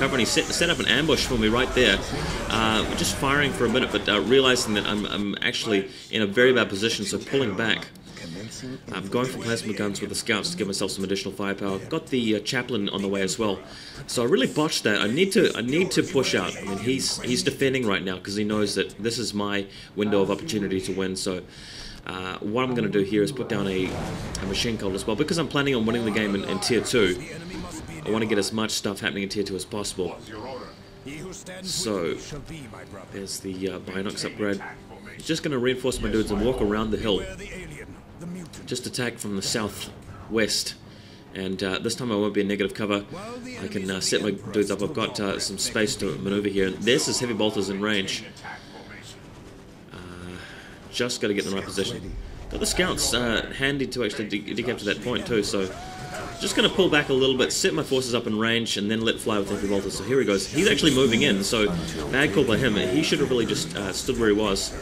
cover, and he set up an ambush for me right there. Just firing for a minute, but realizing that I'm actually in a very bad position, so pulling back. I'm going for plasma guns with the scouts to give myself some additional firepower. Got the chaplain on the way as well, so I really botched that. I need to push out. I mean, he's defending right now because he knows that this is my window of opportunity to win. So what I'm going to do here is put down a machine cult as well, because I'm planning on winning the game in Tier 2. I want to get as much stuff happening in Tier 2 as possible. So there's the Binox upgrade. Just going to reinforce my dudes and walk around the hill. Just attack from the southwest, and this time I won't be in negative cover. I can set my dudes up. I've got some space to maneuver here. There's his heavy bolters in range. Just got to get in the right position. Got the scouts handy to actually decapture that point too, so just going to pull back a little bit, set my forces up in range, and then let fly with heavy bolters. So here he goes. He's actually moving in, so bad call by him. He should have really just stood where he was.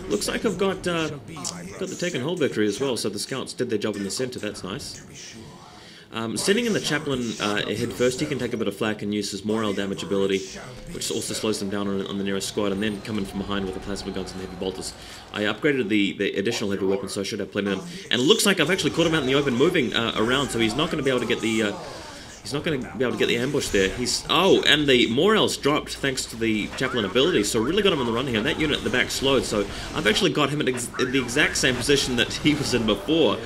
Looks like I've got the take and hold victory as well, so the scouts did their job in the center. That's nice. Sending in the chaplain ahead first, he can take a bit of flak and use his morale damage ability, which also slows them down on the nearest squad, and then come in from behind with the plasma guns and heavy bolters. I upgraded the additional heavy weapons, so I should have plenty of them. And it looks like I've actually caught him out in the open, moving around, so he's not going to be able to get the ambush there. And the morale's dropped thanks to the chaplain ability, so really got him on the run here. And that unit at the back slowed, so I've actually got him in the exact same position that he was in before.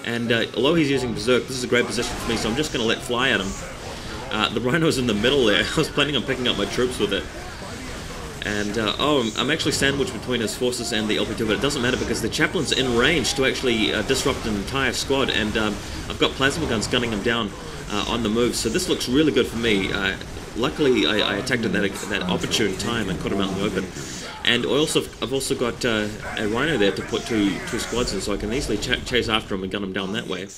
And although he's using Berserk, this is a great position for me, so I'm just going to let fly at him. The Rhino's in the middle there. I was planning on picking up my troops with it. And, I'm actually sandwiched between his forces and the LP2, but it doesn't matter because the chaplain's in range to actually disrupt an entire squad, and I've got plasma guns gunning him down on the move, so this looks really good for me. Luckily, I attacked at that opportune time and caught him out in the open. And I've also got a Rhino there to put two squads in, so I can easily chase after him and gun him down that way.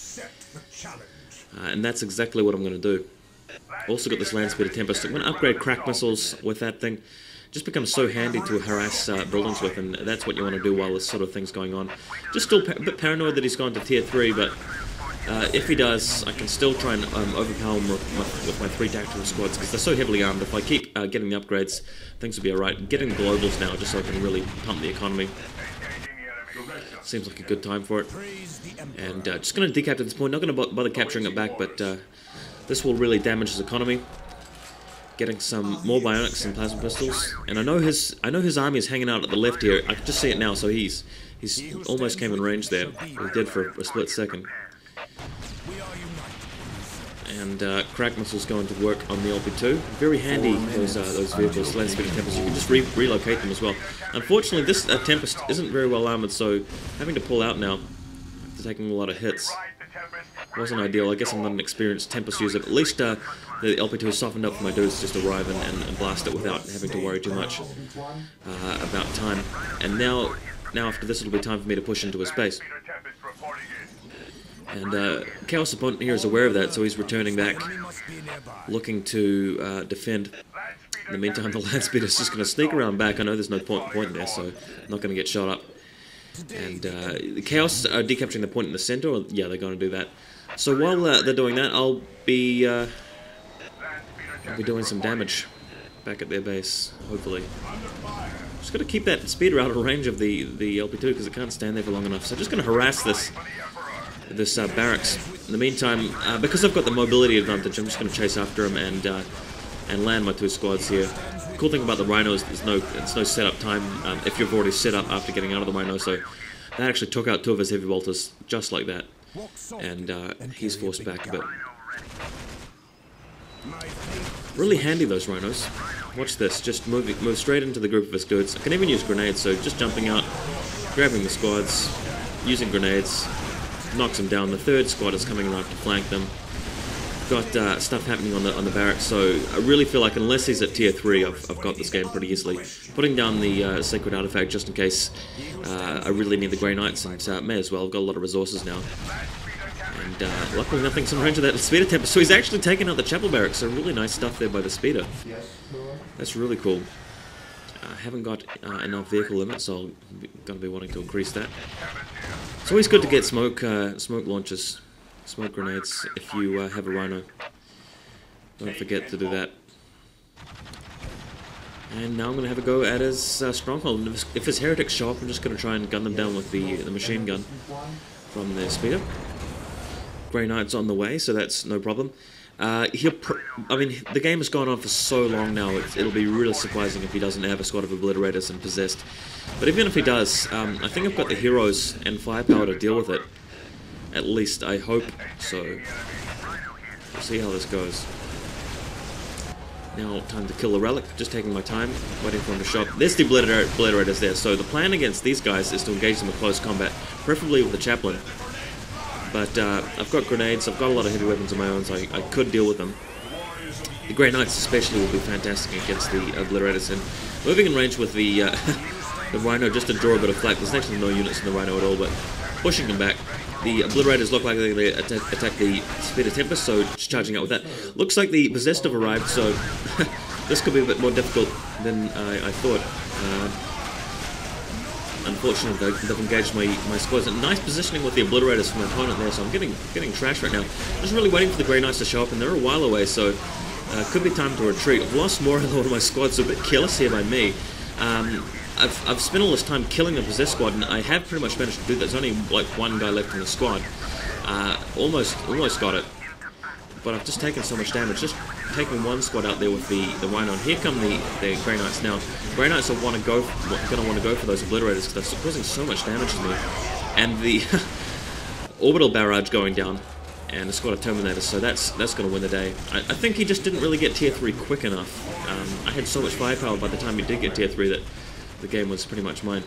And that's exactly what I'm going to do. Also got this land speeder Tempest. I'm going to upgrade crack missiles with that thing. Just becomes so handy to harass buildings with, and that's what you want to do while this sort of thing's going on. Just still a bit paranoid that he's gone to Tier 3, but if he does, I can still try and overpower him with my 3 tactical squads, because they're so heavily armed. If I keep getting the upgrades, things will be alright. Getting the globals now, just so I can really pump the economy. Seems like a good time for it. And just going to decap at this point. Not going to bother capturing it back, but this will really damage his economy. Getting some more bionics and plasma pistols, and I know his army is hanging out at the left here. I can just see it now. So he's almost came in range there. He did for a split second. And crack missiles going to work on the LP2. Very handy, those vehicles, land speeder Tempest. You can just relocate them as well. Unfortunately, this Tempest isn't very well armored, so having to pull out now after taking a lot of hits wasn't ideal. I guess I'm not an experienced Tempest user, but at least the LP2 has softened up for my dudes just arrive and blast it without having to worry too much about time. And now after this, it'll be time for me to push into his base. And Chaos opponent here is aware of that, so he's returning back, looking to defend. In the meantime, the land speeder is just going to sneak around back. I know there's no point there, so I'm not going to get shot up. And the Chaos are decapturing the point in the center, or yeah, they're going to do that. So while they're doing that, I'll be doing some damage back at their base, hopefully. Just got to keep that speeder out of range of the LP2 because it can't stand there for long enough. So just going to harass this barracks. In the meantime, because I've got the mobility advantage, I'm just going to chase after him and land my 2 squads here. The cool thing about the Rhino is it's no setup time if you've already set up after getting out of the Rhino. So that actually took out 2 of his heavy bolters just like that, and he's forced back a bit. Really handy, those Rhinos. Watch this. Just move straight into the group of his dudes. I can even use grenades. So just jumping out, grabbing the squads, using grenades. Knocks them down. The 3rd squad is coming around to flank them. Got stuff happening on the barracks, so I really feel like unless he's at Tier 3, I've got this game pretty easily. Putting down the Sacred Artifact just in case I really need the Grey Knights, and may as well. I've got a lot of resources now. And luckily nothing's in range of that speeder Tempest. So he's actually taken out the chapel barracks, so really nice stuff there by the speeder. That's really cool. I haven't got enough vehicle limits, so I'm going to be wanting to increase that. It's always good to get smoke launchers, smoke grenades if you have a Rhino. Don't forget to do that. And now I'm going to have a go at his stronghold. If his heretics show up, I'm just going to try and gun them down with the machine gun from the speeder. Grey Knight's on the way, so that's no problem. I mean, the game has gone on for so long now, it'll be really surprising if he doesn't have a squad of Obliterators and Possessed. But even if he does, I think I've got the heroes and firepower to deal with it. At least, I hope so. We'll see how this goes. Now, time to kill the relic. Just taking my time, waiting for him to show up. There's the Obliterators there. So the plan against these guys is to engage them in close combat, preferably with the chaplain. But I've got grenades, I've got a lot of heavy weapons of my own, so I could deal with them. The Grey Knights especially will be fantastic against the Obliterators, and moving in range with the the Rhino just to draw a bit of flak. There's actually no units in the Rhino at all, but pushing them back. The Obliterators look like they're going to attack the Speeder Tempest, so just charging out with that. Looks like the Possessed have arrived, so this could be a bit more difficult than I thought. Unfortunately, they've engaged my squads. And nice positioning with the Obliterators from my opponent there, so I'm getting trashed right now. Just really waiting for the Grey Knights to show up, and they're a while away, so could be time to retreat. I've lost more of my squad, so a bit careless here by me. I've spent all this time killing the Possessed squad, and I have pretty much managed to do that. There's only like one guy left in the squad. Almost got it. But I've just taken so much damage. Just taking one squad out there with the Rhino. And here come the Grey Knights now. Grey Knights are going to want to go for those Obliterators because they're causing so much damage to me. And the orbital barrage going down, and a squad of Terminators, so that's going to win the day. I think he just didn't really get tier 3 quick enough. I had so much firepower by the time he did get tier 3 that the game was pretty much mine.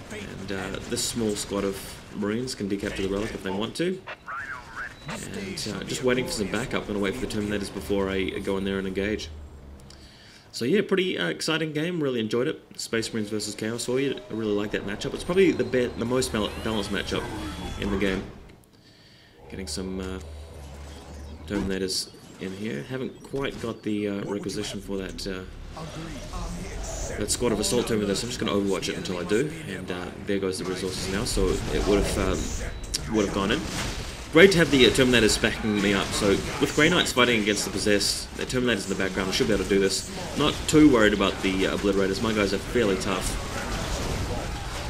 And this small squad of Marines can decapture the relic if they want to. And just waiting for some backup. I'm going to wait for the Terminators before I go in there and engage. So yeah, pretty exciting game. Really enjoyed it. Space Marines versus Chaos Warrior. I really like that matchup. It's probably the most balanced matchup in the game. Getting some Terminators in here. Haven't quite got the requisition for that squad of Assault Terminators. So I'm just going to Overwatch it until I do. And there goes the resources now. So it would have gone in. Great to have the Terminators backing me up, so with Grey Knights fighting against the Possessed, the Terminators in the background, I should be able to do this. Not too worried about the Obliterators, my guys are fairly tough.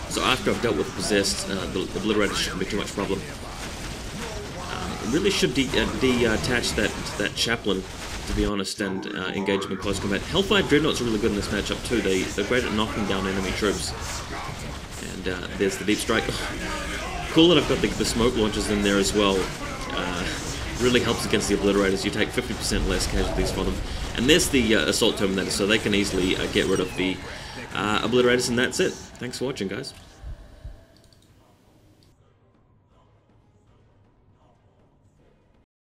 So after I've dealt with the Possessed, the Obliterators shouldn't be too much problem. Really should detach that Chaplain, to be honest, and engage him in close combat. Hellfire Dreadnoughts are really good in this matchup too, they're great at knocking down enemy troops. And there's the Deep Strike. Cool that I've got the smoke launchers in there as well. Really helps against the Obliterators. You take 50% less casualties for them. And there's the Assault Terminators, so they can easily get rid of the Obliterators, and that's it. Thanks for watching, guys.